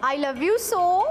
I love you so.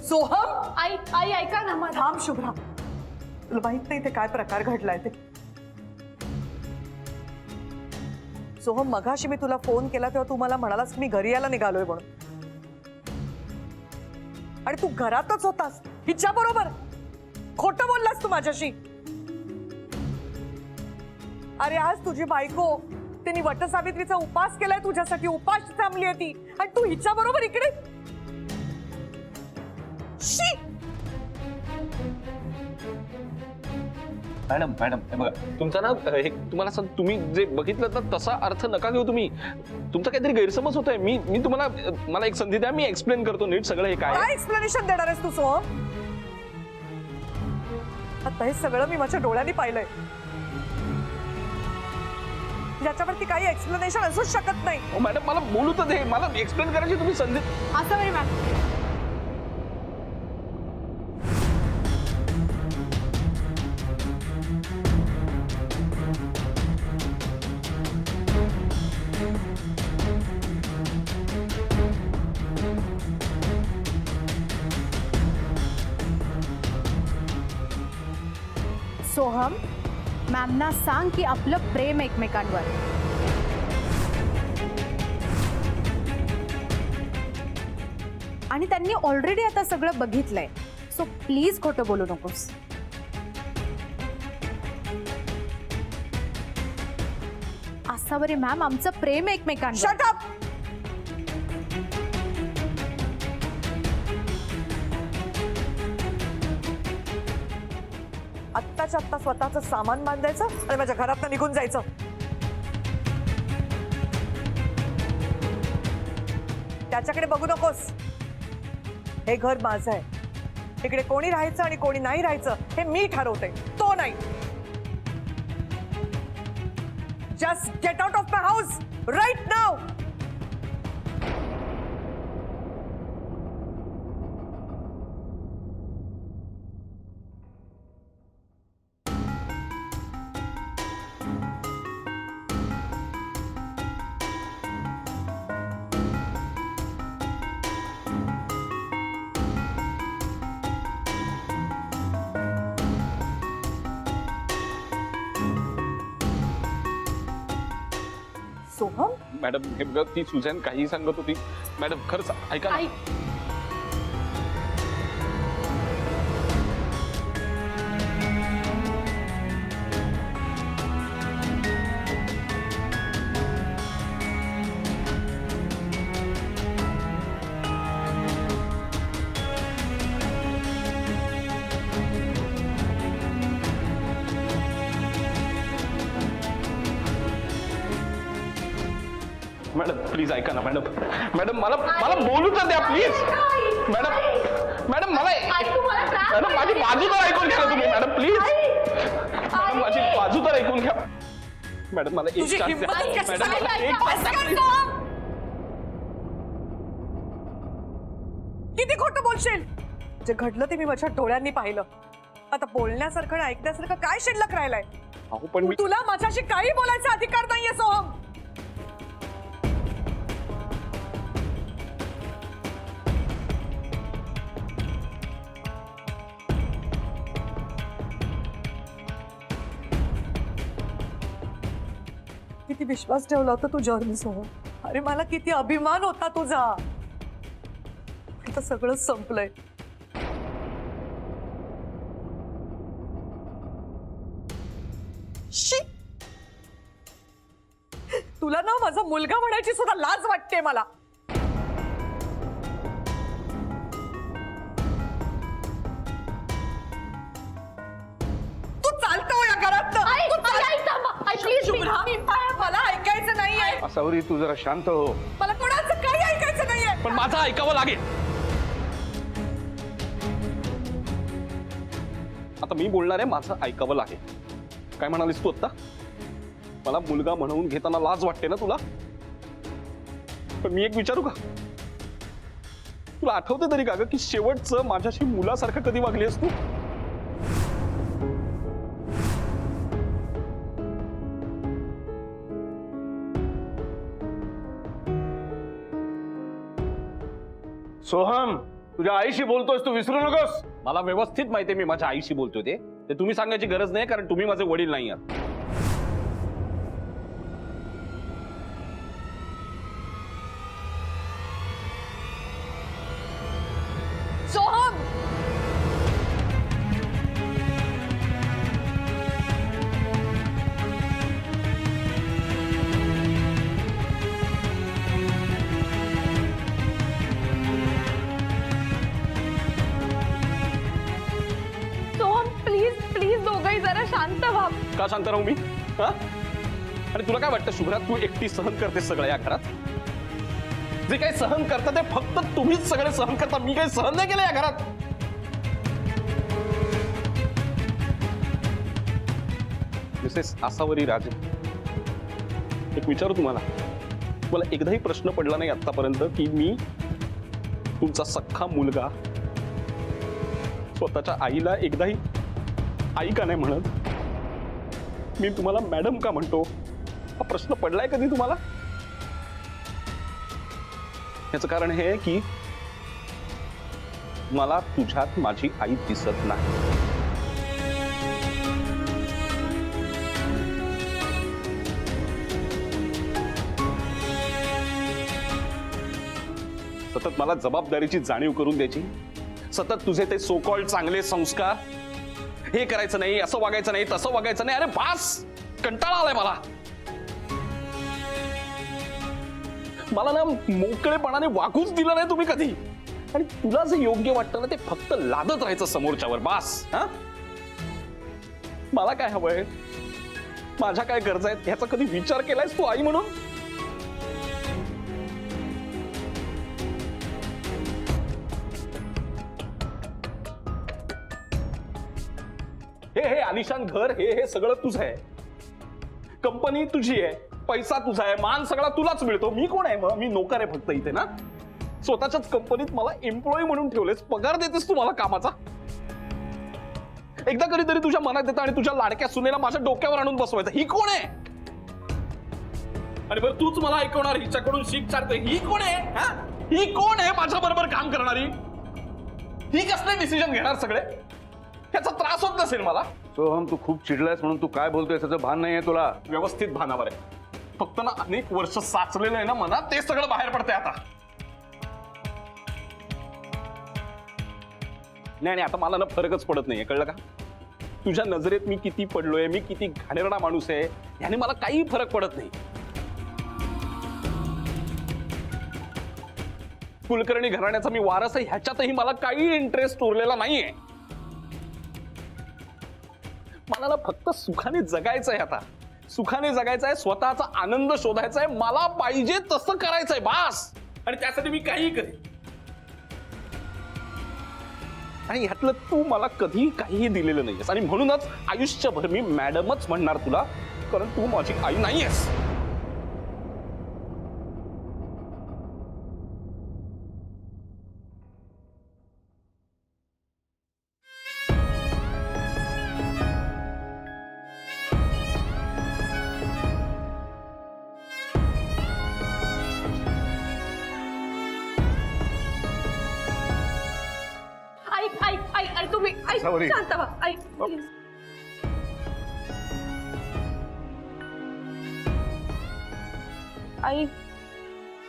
Soham, आई आई ऐका ना माझं. थांब शुभ्रा. तुला माहित नाही ते काय प्रकार घडलाय ते. सोहम, मगाशी मी तुला फोन केला तेव्हा तू मला म्हणालास की मी घरी यायला निघालोय म्हणून, आणि तू घरातच होतास हिच्या बरोबर. खोटं बोललास तू माझ्याशी. अरे आज तुझी बायको त्यांनी वटसावित्रीचा उपास केलाय तुझ्यासाठी, उपास थांबली ती, आणि तू हिच्या बरोबर इकडे. शी. मॅडम मॅडम हे बघा, तुमचा ना हे तुम्हाला तुम्ही जे बघितलं तर तसा अर्थ नका घेऊ तुम्ही. तुमचा काहीतरी गैरसमज होतोय. मी तुम्हाला मला एक संधी द्या, मी एक्सप्लेन करतो नीट सगळं. हे काय एक्सप्लेनेशन देणार आहेस तू सोहम? आता हे सगळं मी माझ्या डोळ्यांनी पाहिलंय. याच्यावरती काही एक्सप्लेनेशन असूच शकत नाही. मॅडम मला बोलू तर दे, मला एक्सप्लेन करायची तुम्ही संधी. असं बरे मॅम. सोहम, मॅमना सांग की आपलं प्रेम एकमेकांवर. आणि त्यांनी ऑलरेडी आता सगळं बघितलंय, सो प्लीज खोटं बोलू नकोस. असावरी मॅम, आमचं प्रेम एकमेकांवर. Shut up. आत्ताच्या आत्ता स्वतःचं सामान बांधायचं आणि माझ्या घरात निघून जायचं. त्याच्याकडे बघू नकोस. हे घर माझं आहे. इकडे कोणी राहायचं आणि कोणी नाही राहायचं हे मी ठरवते, तो नाही. Just get out of my house right now. Soham, madam हे बघा, ती सुझॅन काही सांगत होती. मॅडम खरंच ऐका ना. मॅडम प्लीज ऐका ना. मॅडम मॅडम मला बोलू तर द्या प्लीज. मॅडम मॅडम मला मॅडम माझी बाजू तर ऐकून घ्या ना तुम्ही. Madam please. मॅडम माझी बाजू तर ऐकून घ्या. मॅडम मला एक चान्स द्या. मॅडम मला एक चान्स द्या. किती खोटं बोलशील? जे घडलं ते मी माझ्या डोळ्यांनी पाहिलं. आता बोलण्यासारखं आणि ऐकण्यासारखं काय शिल्लक राहिलंय? अहो पण मी तुला माझ्याशी काही बोलायचा अधिकार नाहीये सोहम. किती विश्वास ठेवला होता तुझ्यावर मी सोहम. अरे मला किती अभिमान होता तुझा. आता सगळं संपलंय. शी, तुला ना माझा मुलगा म्हणायची सुद्धा लाज वाटते मला. तू चालतो या घरात. मला ऐकायचं नाहीये. असावरी तू जरा शांत हो. मला कोणाचं काही ऐकायचं नाहीये. पण माझं ऐकावं लागेल. आता मी बोलणार आहे, माझं ऐकावं लागेल. काय म्हणालीस तू आता? मला मुलगा म्हणून घेताना लाज वाटते ना तुला? पण मी एक विचारू का? तुला आठवते तरी का ग की शेवटचं माझ्याशी मुलासारखं कधी वागलीस तू? सोहम, तुझ्या आईशी बोलतोयस, तू विसरू नकोस. मला व्यवस्थित माहितीये मी माझ्या आईशी बोलतोय ते तुम्ही सांगायची गरज नाही, कारण तुम्ही माझे वडील नाही आहात. सोहम, प्लीज प्लीज दोघंही जरा शांत व्हा. का शांत राहू मी? हा? आणि तुला काय वाटतं शुभ्रा, तू एकटी सहन करते सगळं या घरात? जे काही सहन करता ते फक्त तुम्हीच सगळे सहन करता. मी काही सहन नाही केलं या घरात. मिसेस आसावरी राजे, एक विचारू तुम्हाला. मला एकदाही प्रश्न पडला नाही आतापर्यंत की मी तुमचा सख्खा मुलगा स्वतःच्या आईला एकदाही आई का नाही म्हणत? मी तुम्हाला मॅडम का म्हणतो? हा प्रश्न पडलाय कधी तुम्हाला? याचं कारण हे आहे की मला तुझ्यात माझी आई दिसत नाही. सतत मला जबाबदारीची जाणीव करून द्यायची, सतत तुझे ते सो कॉल्ड चांगले संस्कार, हे करायचं नाही, असं वागायचं नाही, तसं वागायचं नाही. अरे बास, कंटाळा आलाय मला. मला ना मोकळेपणाने वागूच दिलं नाही तुम्ही कधी. आणि तुला जे योग्य वाटतं ना ते फक्त लादत राहायचं समोरच्यावर. बास. हा, मला काय हवंय, माझ्या काय गरजा आहेत ह्याचा कधी विचार केलायस तू आई म्हणून? हे आलिशान घर, हे सगळं तुझं आहे. कंपनी तुझी आहे, पैसा तुझा आहे, मान सगळा तुलाच मिळतो. मी कोण आहे मग? मी नोकर आहे फक्त इथे ना. स्वतःच्याच कंपनीत मला एम्प्लॉई म्हणून ठेवलेस, पगार देतेस तू मला कामाचा. एकदा कधीतरी तुझ्या मनात येतं आणि तुझ्या लाडक्या सुनेला माझ्या डोक्यावर आणून बसवायचं. ही कोण आहे? आणि बरं तूच मला ऐकवणार, हिच्याकडून शिक चालते. ही कोण आहे? हा, ही कोण आहे माझ्या बरोबर काम करणारी? ही कसले डिसिजन घेणार सगळे? त्याचा त्रास होत नसेल मला? सोहम, तू खूप चिडलायस म्हणून तू काय बोलतोय त्याचं भान नाहीये तुला. व्यवस्थित भानावर आहे. फक्त ना अनेक वर्ष साचलेलं आहे ना मनात, ते सगळं बाहेर पडतंय आता. नाही आता मला ना फरकच पडत नाहीये, कळलं का? तुझ्या नजरेत मी किती पडलोय, मी किती घाणेरडा माणूस आहे, याने मला काही फरक पडत नाही. कुलकर्णी घराण्याचा मी वारस आहे, ह्याच्यातही मला काही इंटरेस्ट उरलेला नाहीये. मला ना फक्त सुखाने जगायचं आहे. आता सुखाने जगायचं आहे, स्वतःचा आनंद शोधायचा आहे, मला पाहिजे तसं करायचंय बास. आणि त्यासाठी मी काही करेन. आणि ह्यातलं तू मला कधी काहीही दिलेलं नाहीयेस, आणि म्हणूनच आयुष्यभर मी मॅडमच म्हणणार तुला, कारण तू माझी आई नाहीयेस. ऐक तुम्ही Sorry. शांत व्हा. ऐक प्लीज. आई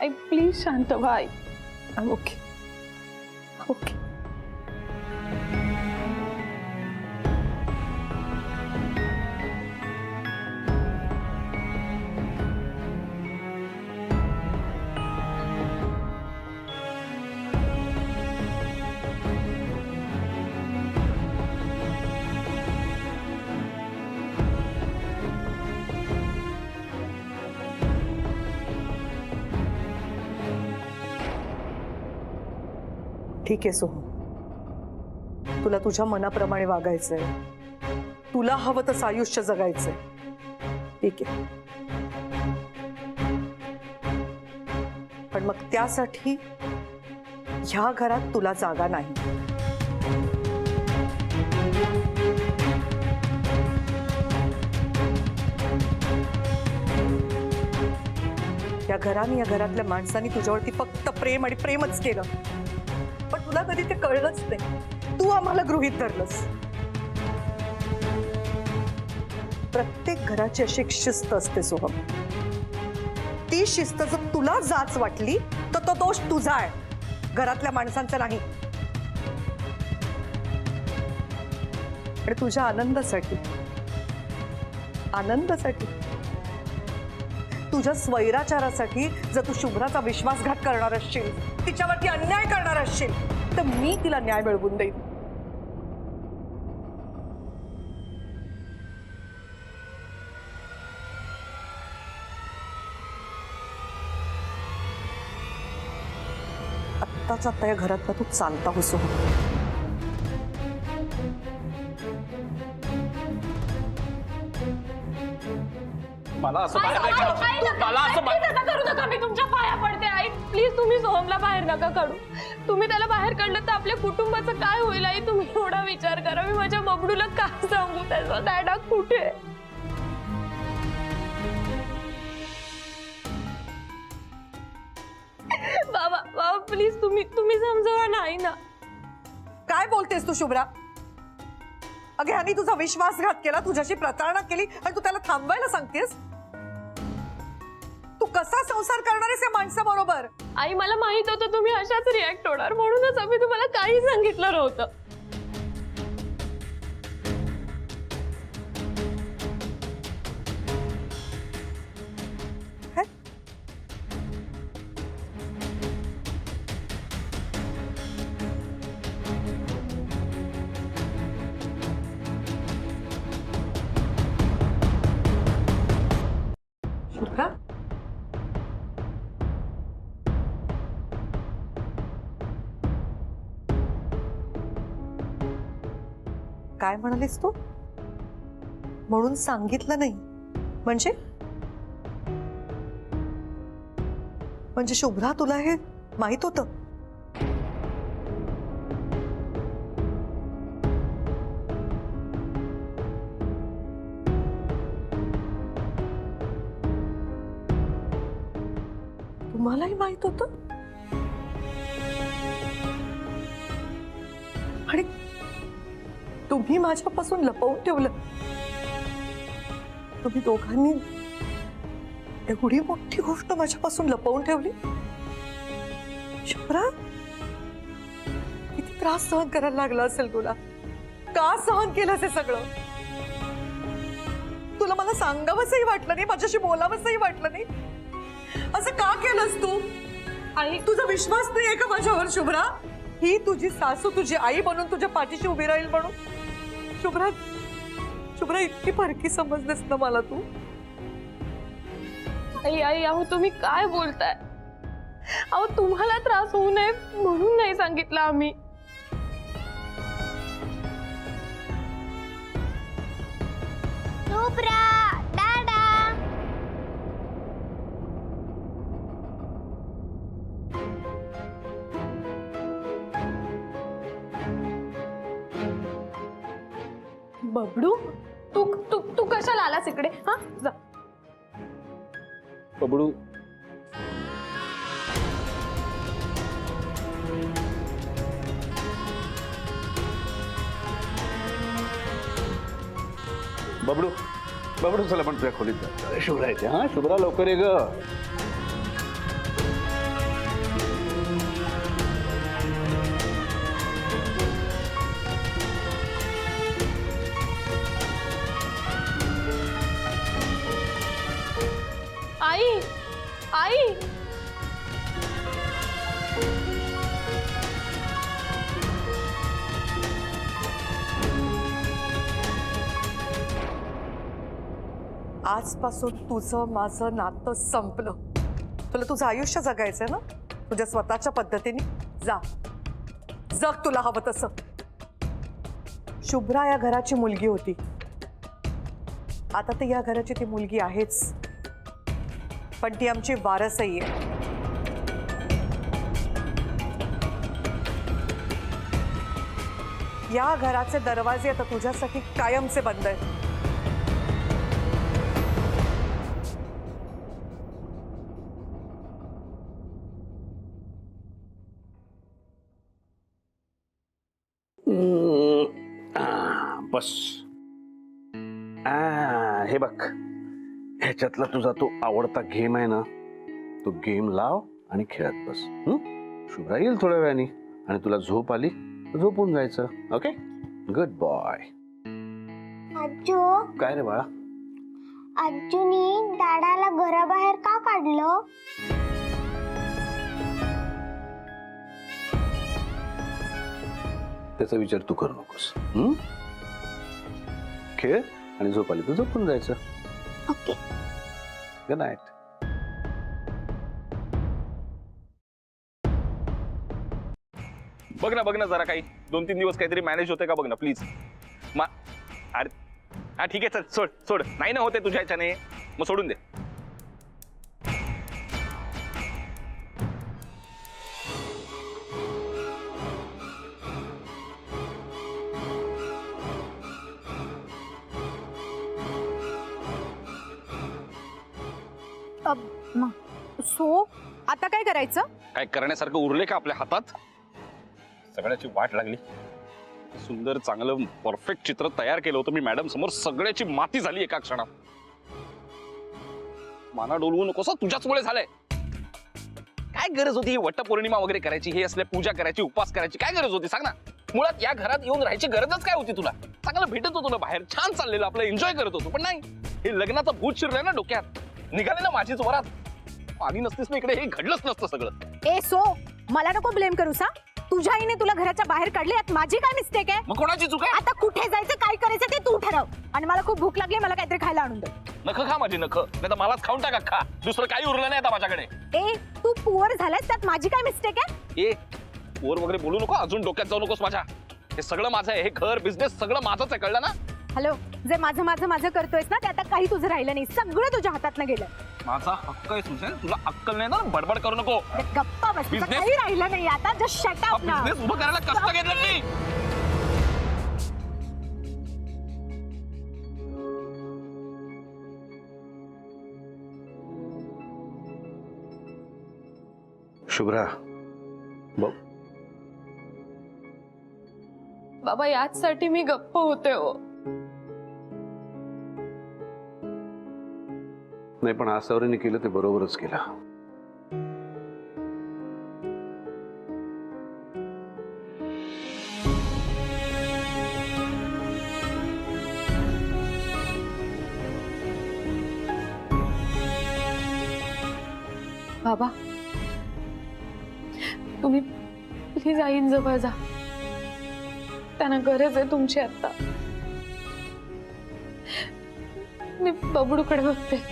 आई प्लीज शांत व्हा आई. Okay okay. ठीक आहे सोहम, तुला तुझ्या मनाप्रमाणे वागायचंय, तुला हवं तसं आयुष्य जगायचंय. ठीक आहे, पण मग त्यासाठी ह्या घरात तुला जागा नाही. या घराने, या घरातल्या माणसांनी तुझ्यावरती फक्त प्रेम आणि प्रेमच केलं, पण तुला कधी ते कळलंच नाही. तू आम्हाला गृहीत धरलंस. प्रत्येक घराची अशी एक शिस्त असते सोहम. ती शिस्त जर तुला जाच वाटली तर तो दोष तुझा आहे, घरातल्या माणसांचा नाही. आणि तुझ्या आनंदासाठी, तुझ्या स्वैराचारासाठी जर तू शुभ्राचा विश्वासघात करणार असशील, तिच्यावरती अन्याय करणार असशील, तर मी तिला न्याय मिळवून देईन. आत्ताच आता या घरातला तू चालता होसो. मला असं बाहेर नाही काढायचं. मला असं करू नका, मी तुमच्या पाया पडते आई. प्लीज तुम्ही सोहमला बाहेर नका काढू. तुम्ही त्याला बाहेर काढलं तर आपल्या कुटुंबाचं काय होईल आई? तुम्ही एवढा विचार करा. मी माझ्या बबडूला काय सांगू त्याचा डॅडा कुठे? बाबा बाबा प्लीज तुम्ही समजावा नाही ना. काय बोलतेस तू शुभ्रा? अगे ह्यानी तुझा विश्वासघात केला, तुझ्याशी प्रतारणा केली आणि तू त्याला थांबवायला सांगतेस? तू कसा संसार करणार आहेस या माणसाबरोबर? आई मला माहित होतं तुम्ही अशाच रिॲक्ट होणार, म्हणूनच आम्ही तुम्हाला काही सांगितलं नव्हतं. शुभ्रा, काय म्हणालीस तू? म्हणून सांगितलं नाही म्हणजे शुभ्रा तुला हे माहित होतं? तुम्हालाही माहित होतं? आणि तुम्ही माझ्यापासून लपवून ठेवलं. तुम्ही दोघांनी एवढी मोठी गोष्ट माझ्यापासून लपवून ठेवली. शुभ्रा, किती त्रास सहन करायला लागला असेल तुला. का सहन केलंस हे सगळं? तुला मला सांगावंसही वाटलं नाही, माझ्याशी बोलावंसही वाटलं नाही. असं का केलंस तू? आई, तुझा विश्वास नाही आहे का माझ्यावर शुभ्रा? ही तुझी सासू तुझी आई बनून तुझ्या पाठीशी उभी राहील म्हणून? शुभ्रा इतकी फरकी समजतेस ना मला तू? आई आई अहो तुम्ही काय बोलताय? अहो तुम्हाला त्रास होऊ नये म्हणून नाही सांगितलं आम्ही. बबडू, तू तू तू कशाला आलास इकडे? हा जा. बबडू, बबडू चला पण तुझ्या खोलीत जा. शुभ्रा येते. हा शुभ्रा लवकर ये ग. आई आई आजपासून तुझं माझं नातं संपलं. तुला तुझं आयुष्य जगायचंय ना, तुझ्या स्वतःच्या पद्धतीने जा, जग तुला हवं तसं. शुभ्रा या घराची मुलगी होती, आता ती या घराची ती मुलगी आहेच, पण ती आमची वारसही आहे. या घराचे दरवाजे आता तुझ्यासाठी कायमचे बंद आहेत. बस. हे बघ, ह्याच्यातला तुझा तो आवडता गेम आहे ना, तो गेम लाव आणि खेळत बस. शुभ्रा येईल थोड्या वेळाने आणि तुला झोप आली तर झोपून जायचं. Okay, good boy. आजू, काय रे बाळा? आजूनी दादाला घराबाहेर का काढलं? त्याचा विचार तू करू नकोस. खेळ आणि झोप आली तर झोपून जायचं. ओके. Good night. बघ ना जरा काही 2-3 दिवस काहीतरी मॅनेज होते का बघ ना प्लीज. अरे हा ठीक आहे, चल सोड सोड. नाही ना होते तुझ्या ह्याच्याने, मग सोडून दे. सो आता काय करायचं? काय करण्यासारखं उरले का आपल्या हातात? सगळ्याची वाट लागली. सुंदर चांगलं परफेक्ट चित्र तयार केलं होतं मी मॅडम समोर, सगळ्याची माती झाली एका क्षणात. माना डोलवू नकोस, तुझ्याचमुळे झालंय. काय गरज होती ही वटपौर्णिमा वगैरे करायची, हे असल्या पूजा करायची, उपवास करायची? काय गरज होती सांग ना. मुळात या घरात येऊन राहायची गरजच काय होती तुला? चांगलं भेटत होतो ना बाहेर, छान चाललेलं आपलं, एन्जॉय करत होतो. पण नाही, हे लग्नाचं भूत शिरलंय ना डोक्यात. निघाले ना माझीच वरात. आधी नसतीस ना इकडे, हे घडलंच नसतं सगळं. ए सो, मला नको ब्लेम करूस हा. तुझ्या आईने तुला घराच्या बाहेर काढले, यात माझी काय मिस्टेक आहे? मग कोणाची चूक आहे? आता कुठे जायचं, काय करायचं ते तू ठरव. आणि मला खूप भूक लागली, मला काहीतरी खायला आणून दे. नख खा माझी नख, नाही तर मलाच खाऊन टाका. खा, दुसरं काही उरलं नाही आता माझ्याकडे. ए तू पुअर झालास, त्यात माझी काय मिस्टेक आहे? ए वर वगैरे बोलू नको, अजून डोक्यात जाऊ नकोस माझ्या. हे सगळं माझं आहे, हे घर बिझनेस सगळं माझंच आहे, कळलं ना? हॅलो, जे माझं माझं माझं करतोयस ना, ते आता काही तुझं राहिलं नाही, सगळं तुझ्या हातातनं गेलं. माझा हक्क आहे तुझे, तुला अक्कल नाही ना, बडबड करू नको. गप्पा बस, तुझं Business- काही राहिलं नाही आता. जस्ट शट अप ना. बिझनेस उभं करायला कष्ट घेतलं मी. शुभ्रा बघ, बाबा याचसाठी मी गप्प होते हो. नाही पण आसावरीने केलं ते बरोबरच केलं. बाबा तुम्ही प्लीज आईंजवळ जा, त्यांना गरज आहे तुमची आता. मी बबडूकडे बघते.